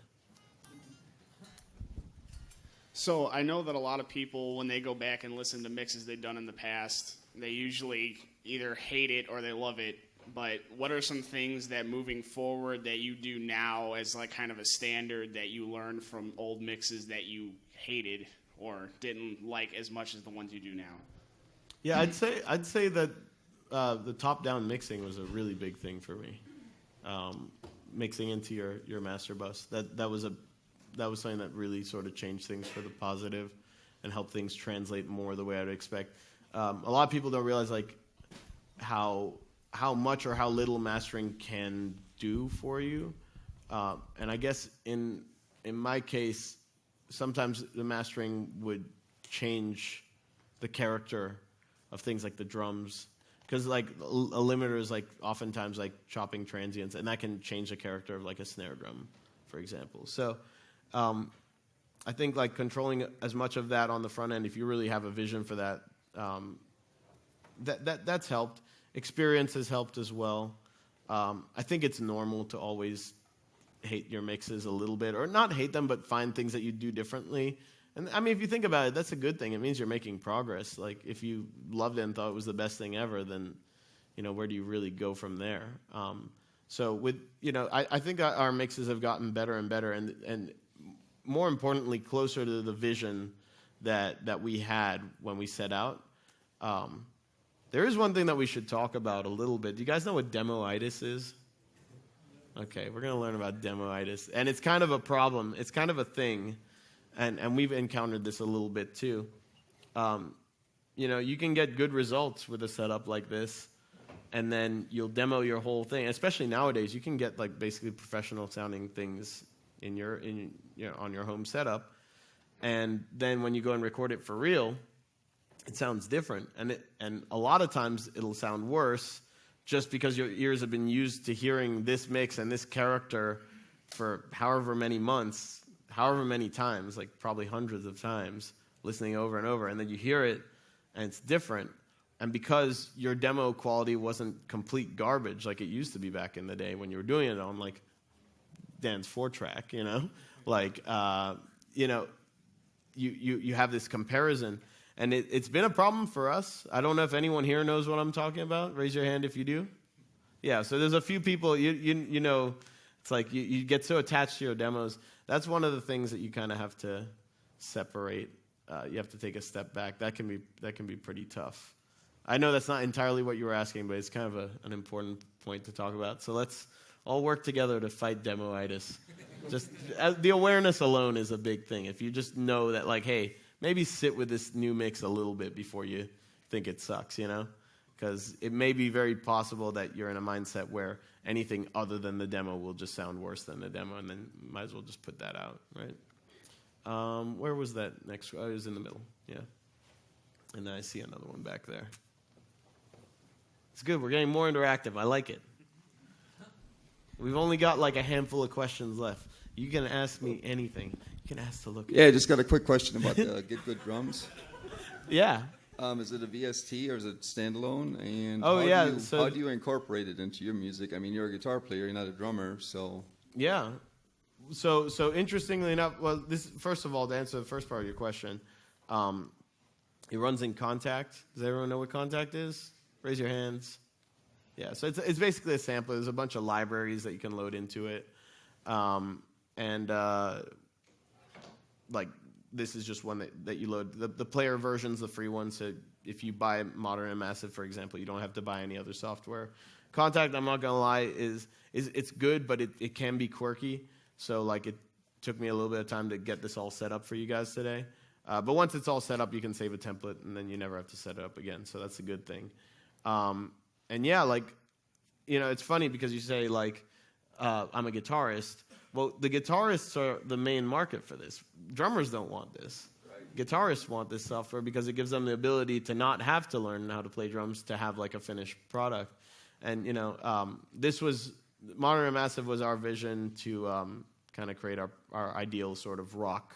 So I know that a lot of people, when they go back and listen to mixes they've done in the past, they usually either hate it or they love it. But what are some things that moving forward that you do now as like kind of a standard that you learned from old mixes that you hated or didn't like as much as the ones you do now? Yeah, I'd say that the top-down mixing was a really big thing for me. Mixing into your master bus. That was something that really sort of changed things for the positive and helped things translate more the way I'd expect. A lot of people don't realize like how much or how little mastering can do for you. And I guess in my case, sometimes the mastering would change the character of things like the drums. Because like a limiter is like oftentimes like chopping transients, and that can change the character of like a snare drum, for example. So I think like controlling as much of that on the front end, if you really have a vision for that, that's helped. Experience has helped as well. I think it's normal to always hate your mixes a little bit, or not hate them, but find things that you do differently. And I mean, if you think about it, that's a good thing. It means you're making progress. Like if you loved it and thought it was the best thing ever, then, you know, where do you really go from there? So with, you know, I think our mixes have gotten better and better, and more importantly, closer to the vision that we had when we set out. There is one thing that we should talk about a little bit. Do you guys know what demoitis is? Okay, we're going to learn about demoitis. And it's kind of a problem. It's kind of a thing. And we've encountered this a little bit too. You know, you can get good results with a setup like this, and then you'll demo your whole thing. Especially nowadays, you can get like basically professional sounding things on your home setup, and then when you go and record it for real, it sounds different. And a lot of times it'll sound worse, just because your ears have been used to hearing this mix and this character for however many months. However many times, like probably hundreds of times, listening over and over, and then you hear it, and it's different. And because your demo quality wasn't complete garbage like it used to be back in the day when you were doing it on like Dan's 4-track, you know, like you know, you have this comparison, and it's been a problem for us. I don't know if anyone here knows what I'm talking about. Raise your hand if you do. Yeah, so there's a few people you know. It's like you get so attached to your demos. That's one of the things that you kind of have to separate. You have to take a step back. That can be pretty tough. I know that's not entirely what you were asking, but it's kind of an important point to talk about. So let's all work together to fight demoitis. Just the awareness alone is a big thing. If you just know that, like, hey, maybe sit with this new mix a little bit before you think it sucks, you know? Because it may be very possible that you're in a mindset where anything other than the demo will just sound worse than the demo, and then might as well just put that out, right? Where was that next? Oh, it was in the middle, yeah. And then I see another one back there. It's good. We're getting more interactive. I like it. We've only got like a handful of questions left. You can ask me anything. You can ask to look. Yeah, I just got a quick question about the Get Good Drums. Yeah. Is it a VST or is it standalone? And how do you incorporate it into your music? I mean, you're a guitar player, you're not a drummer, so. Yeah. So interestingly enough, well, first of all, to answer the first part of your question, it runs in Contact. Does everyone know what Contact is? Raise your hands. Yeah, so it's basically a sampler. There's a bunch of libraries that you can load into it. Like this is just one that you load. The player version's the free one, so if you buy Modern and Massive, for example, you don't have to buy any other software. Contact, I'm not going to lie, is it's good, but it can be quirky. So like it took me a little bit of time to get this all set up for you guys today. But once it's all set up, you can save a template, and then you never have to set it up again. So that's a good thing. And yeah, like, you know, it's funny because you say, like, I'm a guitarist. Well, the guitarists are the main market for this. Drummers don't want this. Right. Guitarists want this software because it gives them the ability to not have to learn how to play drums, to have, like, a finished product. And, you know, Modern and Massive was our vision to kind of create our ideal sort of rock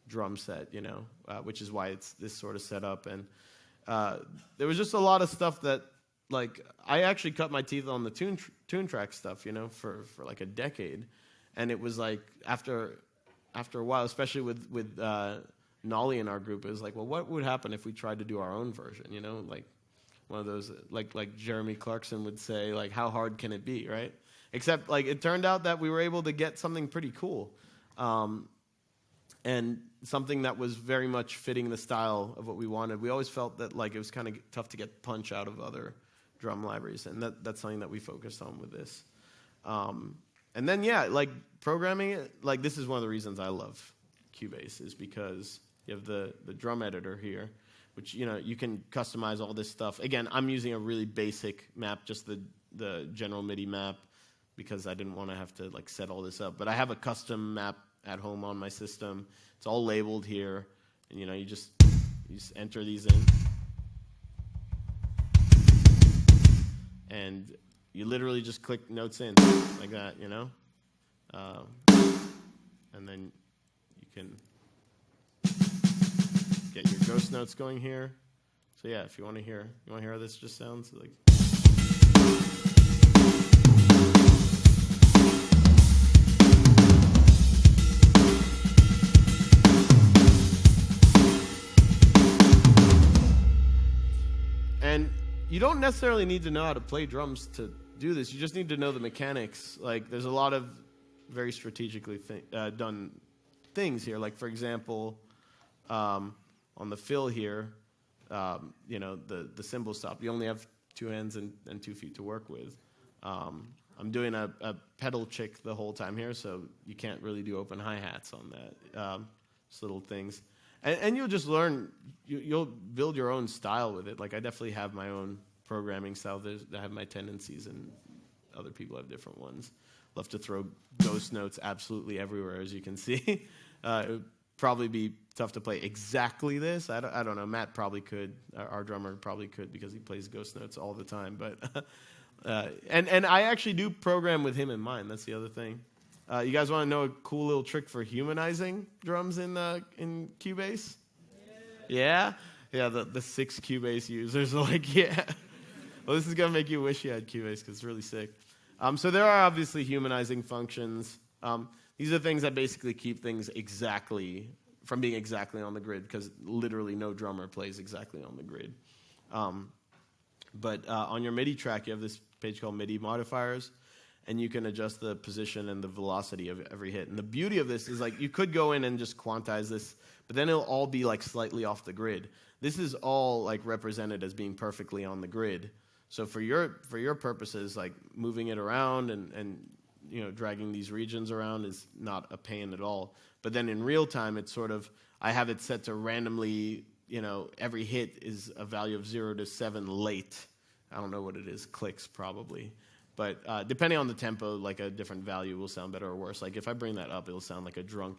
drum set, you know, which is why it's this sort of setup. And there was just a lot of stuff that, like, I actually cut my teeth on the tune track stuff, you know, for like a decade. And it was like, after a while, especially with Nolly in our group, it was like, well, what would happen if we tried to do our own version, you know? Like, one of those, like Jeremy Clarkson would say, like, how hard can it be, right? Except, like, it turned out that we were able to get something pretty cool. And something that was very much fitting the style of what we wanted. We always felt that, like, it was kind of tough to get punch out of other drum libraries, and that's something that we focused on with this. And then, yeah, like, programming it, like, this is one of the reasons I love Cubase, is because you have the drum editor here, which, you know, you can customize all this stuff. Again, I'm using a really basic map, just the general MIDI map, because I didn't want to have to, like, set all this up. But I have a custom map at home on my system. It's all labeled here, and, you know, you just enter these in. And you literally just click notes in like that, you know? And then you can get your ghost notes going here. So yeah, if you want to hear how this just sounds like. And you don't necessarily need to know how to play drums to do this. You just need to know the mechanics. Like, there's a lot of very strategically done things here. Like, for example, on the fill here, you know, the cymbal stop. You only have 2 hands and 2 feet to work with. I'm doing a pedal chick the whole time here, so you can't really do open hi-hats on that. Just little things. And you'll just learn, you'll build your own style with it. Like, I definitely have my own programming style. I have my tendencies, and other people have different ones. Love to throw ghost notes absolutely everywhere, as you can see. It would probably be tough to play exactly this. I don't know. Matt probably could. Our drummer probably could, because he plays ghost notes all the time. But and I actually do program with him in mind. That's the other thing. You guys want to know a cool little trick for humanizing drums in Cubase? Yeah? Yeah, the 6 Cubase users are like, yeah. Well, this is going to make you wish you had Cubase, because it's really sick. So there are obviously humanizing functions. These are things that basically keep things from being exactly on the grid, because literally no drummer plays exactly on the grid. But on your MIDI track, you have this page called MIDI modifiers. and you can adjust the position and the velocity of every hit. And the beauty of this is like you could go in and just quantize this, but then it'll all be like slightly off the grid. This is all like represented as being perfectly on the grid. So for your purposes, like moving it around and you know, dragging these regions around is not a pain at all. But then in real time, it's sort of, I have it set to randomly, you know, every hit is a value of 0 to 7 late. I don't know what it is, clicks probably. But depending on the tempo, like a different value will sound better or worse. Like if I bring that up, it'll sound like a drunk.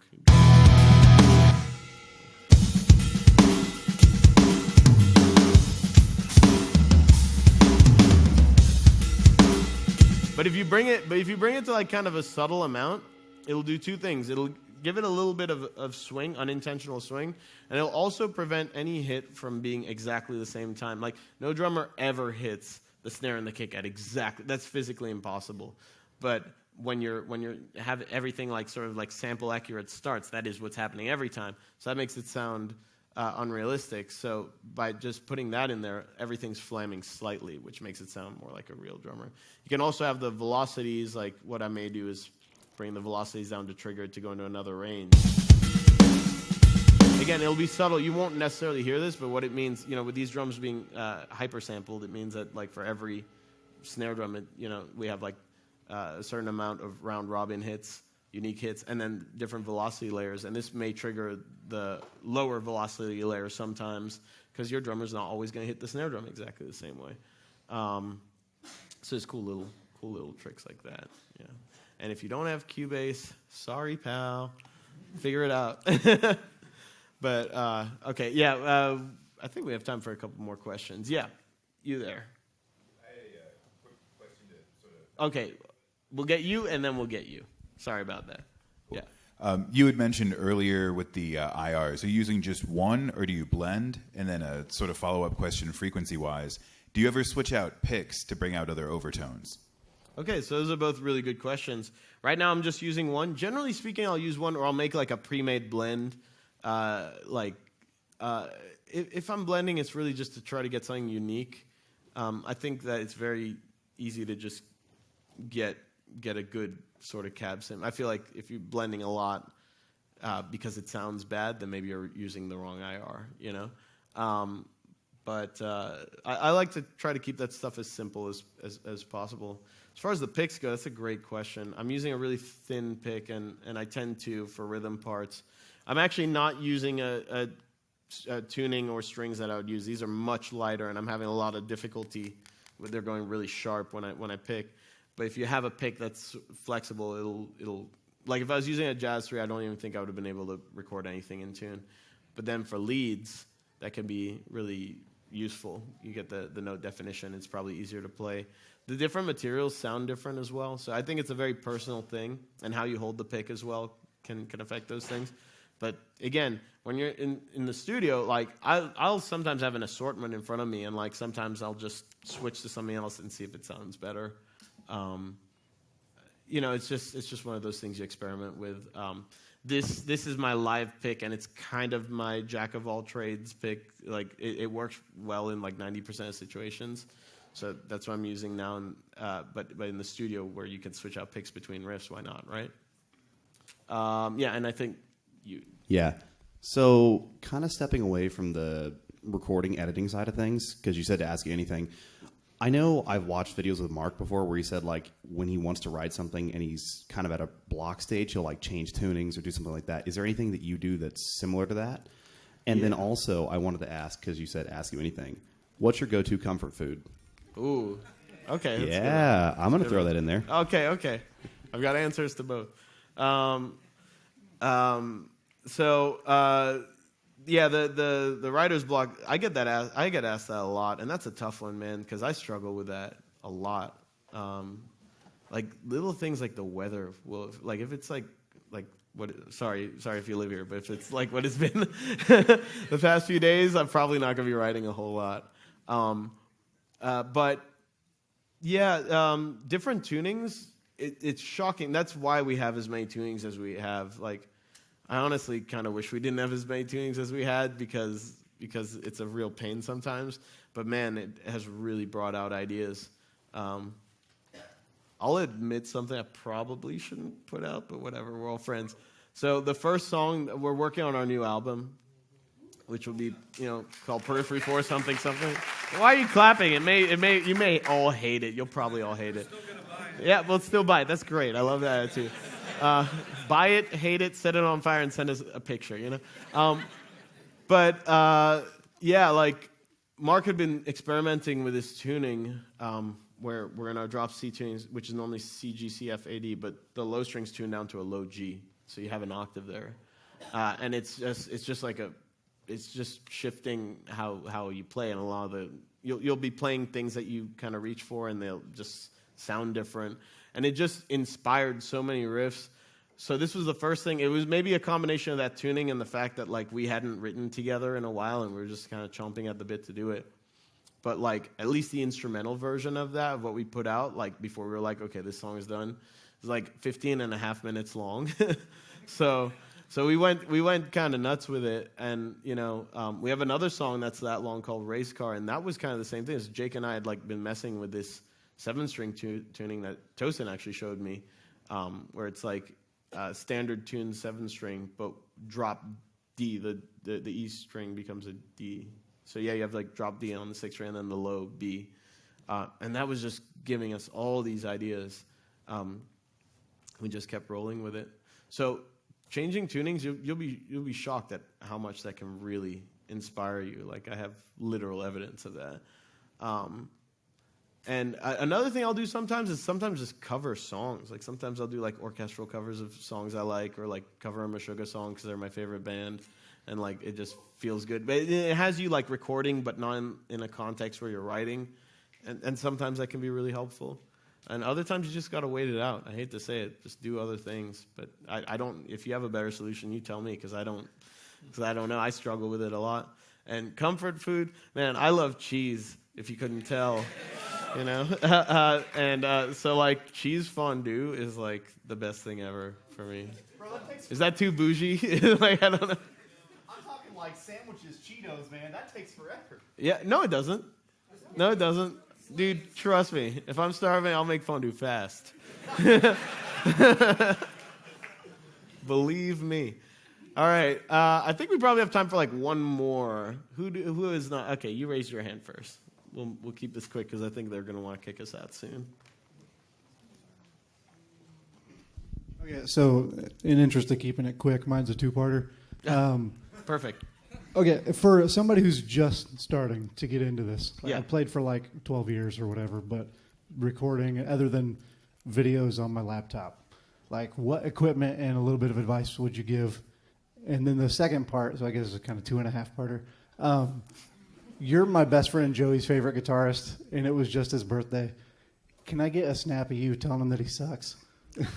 But if you bring it to like kind of a subtle amount, it'll do two things. It'll give it a little bit of swing, unintentional swing, and it'll also prevent any hit from being exactly the same time. Like no drummer ever hits the snare and the kick at exactly. That's physically impossible. But when you have everything like sort of like sample accurate starts, that is what's happening every time. So that makes it sound unrealistic. So by just putting that in there, everything's flamming slightly, which makes it sound more like a real drummer. You can also have the velocities, like what I may do is bring the velocities down to trigger it to go into another range. Again, it'll be subtle. You won't necessarily hear this, but what it means, you know, with these drums being hyper-sampled, it means that like for every snare drum, you know, we have like a certain amount of round-robin hits, unique hits, and then different velocity layers. And this may trigger the lower velocity layer sometimes because your drummer's not always going to hit the snare drum exactly the same way. So there's cool little tricks like that. Yeah. And if you don't have Cubase, sorry, pal. Figure it out. But, okay, yeah, I think we have time for a couple more questions. Yeah, you there. I had a quick question to sort of... Okay, we'll get you, and then we'll get you. Sorry about that. Cool. Yeah. You had mentioned earlier with the IRs, are you using just one, or do you blend? And then a sort of follow-up question frequency-wise, do you ever switch out picks to bring out other overtones? Okay, so those are both really good questions. Right now I'm just using one. Generally speaking, I'll use one, or I'll make like a pre-made blend. If I'm blending, it's really just to try to get something unique. I think that it's very easy to just get a good sort of cab sim. I feel like if you're blending a lot because it sounds bad, then maybe you're using the wrong IR, you know? But I like to try to keep that stuff as simple as possible. As far as the picks go, that's a great question. I'm using a really thin pick, and I tend to for rhythm parts. I'm actually not using a tuning or strings that I would use. These are much lighter, and I'm having a lot of difficulty with they're going really sharp when I pick. But if you have a pick that's flexible, it'll like if I was using a Jazz 3, I don't even think I would have been able to record anything in tune. But then for leads, that can be really useful. You get the note definition. It's probably easier to play. The different materials sound different as well. So I think it's a very personal thing, and how you hold the pick as well can affect those things. But again, when you're in the studio, like I'll sometimes have an assortment in front of me, and like sometimes I'll just switch to something else and see if it sounds better. You know, it's just one of those things you experiment with. This is my live pick, and it's kind of my jack of all trades pick. Like it works well in like 90% of situations, so that's what I'm using now. And but in the studio where you can switch out picks between riffs, why not, right? Yeah, and I think you. Yeah, so kind of stepping away from the recording editing side of things, because you said to ask you anything. I know I've watched videos with Mark before where he said like when he wants to write something and he's kind of at a block stage, he'll like change tunings or do something like that. Is there anything that you do that's similar to that? And then also I wanted to ask, because you said ask you anything, what's your go-to comfort food? Ooh, okay. That's yeah, good. I'm going to throw that in there. Okay. I've got answers to both. Yeah, the writer's block. I get asked that a lot, and that's a tough one, man, because I struggle with that a lot. Like little things like the weather. Well, like if it's like what? Sorry if you live here, but if it's like what it's been the past few days, I'm probably not gonna be writing a whole lot. But yeah, different tunings. It's shocking. That's why we have as many tunings as we have. Like. I honestly kind of wish we didn't have as many tunings as we had because it's a real pain sometimes. But man, it has really brought out ideas. I'll admit something I probably shouldn't put out, but whatever. We're all friends. So the first song, we're working on our new album, which will be, called Periphery 4 something. Why are you clapping? You may all hate it. You'll probably all hate it. Yeah, we'll still buy it. That's great. I love that attitude. Buy it, hate it, set it on fire, and send us a picture, Like, Mark had been experimenting with this tuning where we're in our drop C tunings, which is normally C, G, C, F, A, D, but the low string's tuned down to a low G, so you have an octave there. And it's just shifting how you play, and a lot of you'll be playing things that you kind of reach for, and they'll just sound different. And it just inspired so many riffs. So this was the first thing. It was maybe a combination of that tuning and the fact that like we hadn't written together in a while, and we were just kind of chomping at the bit to do it. But like at least the instrumental version of that, of what we put out, like before we were like, okay, this song is done, is like 15 and a half minutes long. So we went kind of nuts with it, and we have another song that's that long called Race Car, and that was kind of the same thing. As Jake and I had like been messing with this 7-string tuning that Tosin actually showed me, where it's like standard tuned 7-string, but drop D, the E string becomes a D. So yeah, you have like drop D on the 6th string and then the low B, and that was just giving us all these ideas. We just kept rolling with it. So changing tunings, you'll be shocked at how much that can really inspire you. Like I have literal evidence of that. And another thing I'll do sometimes is just cover songs. Like sometimes I'll do like orchestral covers of songs I like, or like cover a Meshuggah song because they're my favorite band, and like it just feels good. But it has you like recording, but not in a context where you're writing, and sometimes that can be really helpful. And other times you just got to wait it out. I hate to say it, just do other things. But I don't. If you have a better solution, you tell me, because I don't know. I struggle with it a lot. And comfort food, man, I love cheese. If you couldn't tell. So like cheese fondue is like the best thing ever for me. Bro, is that too bougie? Like I don't know. I'm talking like sandwiches, Cheetos, man. That takes forever. Yeah, no, it doesn't. No, it doesn't, dude. Trust me. If I'm starving, I'll make fondue fast. Believe me. All right, I think we probably have time for like one more. Who is not? Okay, you raised your hand first. We'll keep this quick because I think they're going to want to kick us out soon. Okay, so in interest of keeping it quick, mine's a two-parter. Perfect. Okay, for somebody who's just starting to get into this, Yeah. I played for like 12 years or whatever, but recording, other than videos on my laptop, like what equipment and a little bit of advice would you give? And then the second part, so I guess it's kind of 2.5-parter. You're my best friend Joey's favorite guitarist, and it was just his birthday. Can I get a snap of you telling him that he sucks?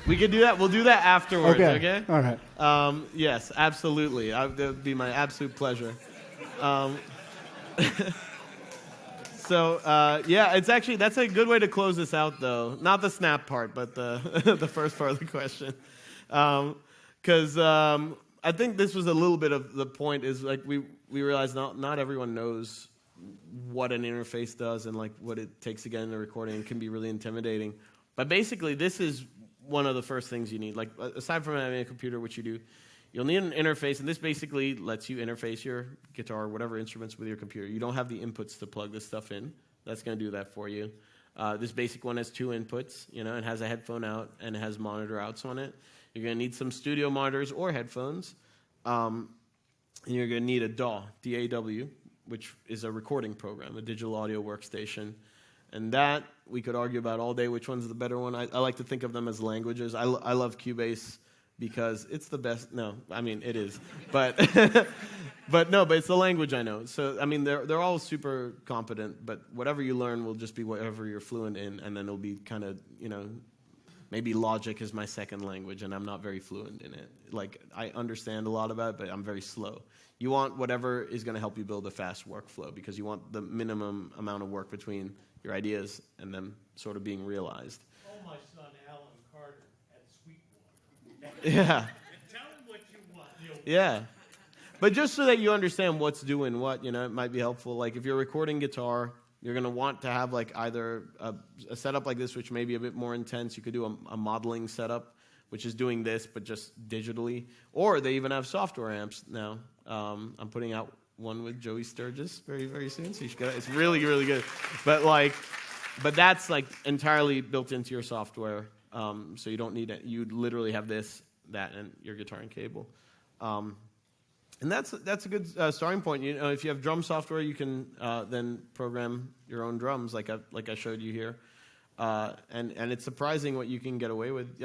We can do that. We'll do that afterwards, okay? All right. Yes, absolutely. That would be my absolute pleasure. It's actually, that's a good way to close this out, though. Not the snap part, but the first part of the question. Because I think this was a little bit of the point, is like we realized not everyone knows what an interface does and like what it takes to get into recording. It can be really intimidating. But basically, this is one of the first things you need. Like aside from having a computer, which you do, you'll need an interface, and this basically lets you interface your guitar or whatever instruments with your computer. You don't have the inputs to plug this stuff in. That's going to do that for you. This basic one has 2 inputs. It has a headphone out and it has monitor outs on it. You're going to need some studio monitors or headphones. And you're going to need a DAW, D-A-W, which is a recording program, a digital audio workstation. And that, we could argue about all day which one's the better one. I like to think of them as languages. I love Cubase because it's the best. No, I mean, it is. But but it's the language I know. So, I mean, they're all super competent, but whatever you learn will just be whatever you're fluent in, and then it'll be kind of, maybe Logic is my second language, and I'm not very fluent in it. Like, I understand a lot about it, but I'm very slow. You want whatever is going to help you build a fast workflow, because you want the minimum amount of work between your ideas and them sort of being realized. Call my son Alan Carter at Sweetwater. Yeah. Tell him what you want. Yeah. But just so that you understand what's doing what, it might be helpful. Like, if you're recording guitar, You're going to want to have like either a setup like this, which may be a bit more intense. You could do a modeling setup, which is doing this, but just digitally. Or they even have software amps now. I'm putting out one with Joey Sturgis very, very soon, so you should get it. It's really, really good. But that's like entirely built into your software, so you don't need it. You literally have this, that, and your guitar and cable. And that's a good starting point. You know, if you have drum software, you can then program your own drums, like I showed you here. And it's surprising what you can get away with.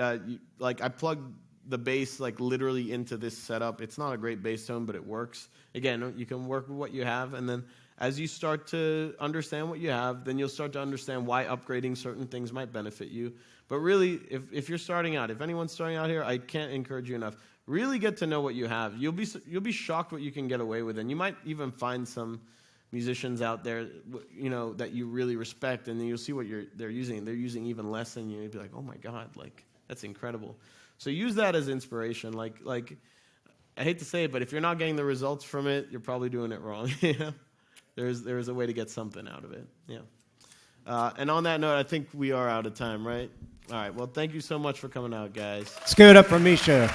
Like I plugged the bass like literally into this setup. It's not a great bass tone, but it works. Again, you can work with what you have, and then as you start to understand what you have, then you'll start to understand why upgrading certain things might benefit you. But really, if you're starting out, if anyone's starting out here, I can't encourage you enough. Really get to know what you have. You'll be shocked what you can get away with, and you might even find some musicians out there, you know, that you really respect, and then you'll see what they're using. They're using even less than you. You'll be like, oh my God, like that's incredible. So use that as inspiration. Like I hate to say it, but if you're not getting the results from it, you're probably doing it wrong. There's a way to get something out of it. Yeah. And on that note, I think we are out of time, right? All right. Well, thank you so much for coming out, guys. Let's give it up for Misha.